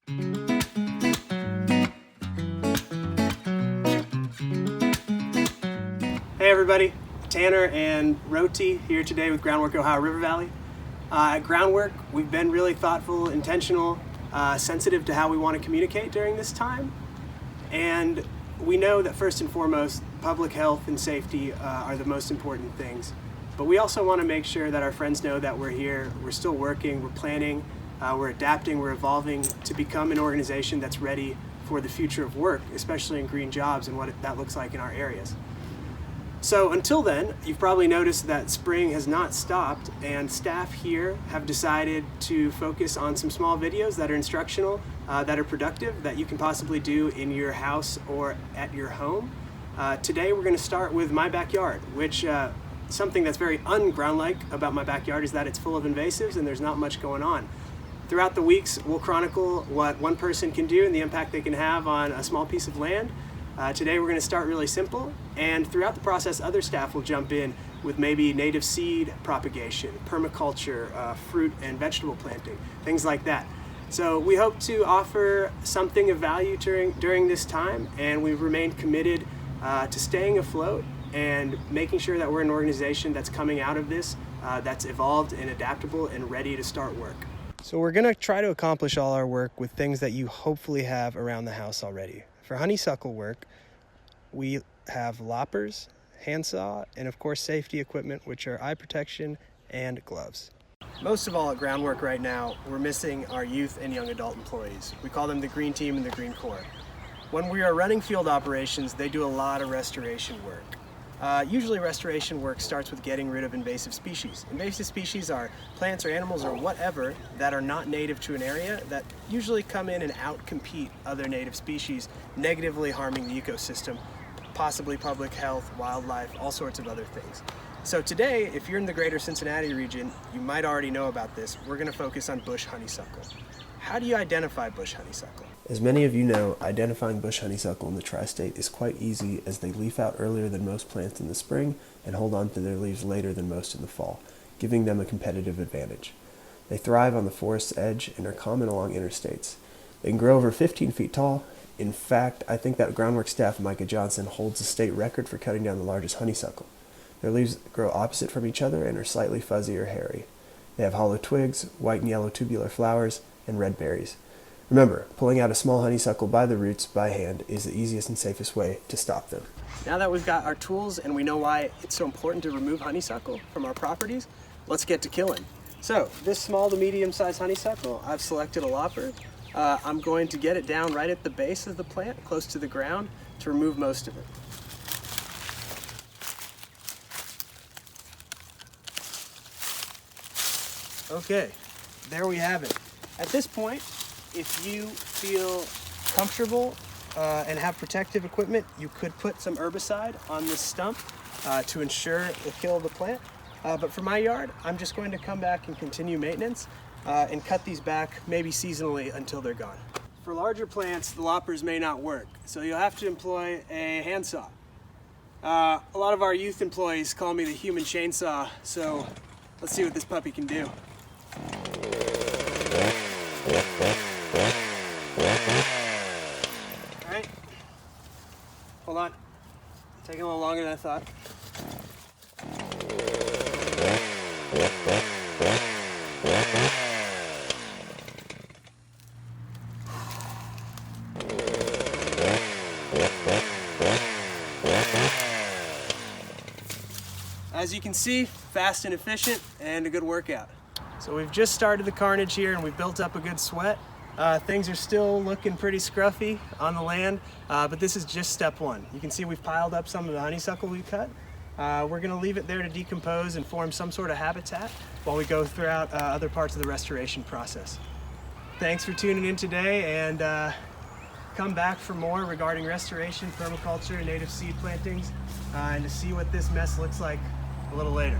Hey everybody, Tanner and Roti here today with Groundwork Ohio River Valley. At Groundwork, we've been really thoughtful, intentional, sensitive to how we want to communicate during this time. And we know that first and foremost, public health and safety are the most important things. But we also want to make sure that our friends know that we're here, we're still working, we're planning, we're adapting, we're evolving to become an organization that's ready for the future of work, especially in green jobs and what that looks like in our areas. So until then, you've probably noticed that spring has not stopped, and staff here have decided to focus on some small videos that are instructional, that are productive, that you can possibly do in your house or at your home. Today we're going to start with my backyard, which something that's very un-ground-like about my backyard is that it's full of invasives and there's not much going on. Throughout the weeks, we'll chronicle what one person can do and the impact they can have on a small piece of land. Today we're going to start really simple, and throughout the process other staff will jump in with maybe native seed propagation, permaculture, fruit and vegetable planting, things like that. So we hope to offer something of value during this time, and we've remained committed to staying afloat and making sure that we're an organization that's coming out of this, that's evolved and adaptable and ready to start work. So we're going to try to accomplish all our work with things that you hopefully have around the house already. For honeysuckle work, we have loppers, handsaw, and of course safety equipment, which are eye protection and gloves. Most of all at Groundwork right now, we're missing our youth and young adult employees. We call them the Green Team and the Green Corps. When we are running field operations, they do a lot of restoration work. Usually restoration work starts with getting rid of invasive species. Invasive species are plants or animals or whatever that are not native to an area that usually come in and outcompete other native species, negatively harming the ecosystem, possibly public health, wildlife, all sorts of other things. So today, if you're in the greater Cincinnati region, you might already know about this. We're going to focus on bush honeysuckle. How do you identify bush honeysuckle? As many of you know, identifying bush honeysuckle in the tri-state is quite easy, as they leaf out earlier than most plants in the spring and hold on to their leaves later than most in the fall, giving them a competitive advantage. They thrive on the forest's edge and are common along interstates. They can grow over 15 feet tall. In fact, I think that Groundwork staff Micah Johnson holds the state record for cutting down the largest honeysuckle. Their leaves grow opposite from each other and are slightly fuzzy or hairy. They have hollow twigs, white and yellow tubular flowers, and red berries. Remember, pulling out a small honeysuckle by the roots by hand is the easiest and safest way to stop them. Now that we've got our tools and we know why it's so important to remove honeysuckle from our properties, let's get to killing. So this small to medium-sized honeysuckle, I've selected a lopper. I'm going to get it down right at the base of the plant, close to the ground, to remove most of it. Okay, there we have it. At this point, if you feel comfortable and have protective equipment, you could put some herbicide on this stump to ensure the kill of the plant. But for my yard, I'm just going to come back and continue maintenance and cut these back maybe seasonally until they're gone. For larger plants, the loppers may not work, so you'll have to employ a handsaw. A lot of our youth employees call me the human chainsaw, so let's see what this puppy can do. Alright, hold on, taking a little longer than I thought. As you can see, fast and efficient and a good workout. So we've just started the carnage here and we've built up a good sweat. Things are still looking pretty scruffy on the land, but this is just step one. You can see we've piled up some of the honeysuckle we cut. We're going to leave it there to decompose and form some sort of habitat while we go throughout other parts of the restoration process. Thanks for tuning in today, and come back for more regarding restoration, permaculture, native seed plantings, and to see what this mess looks like a little later.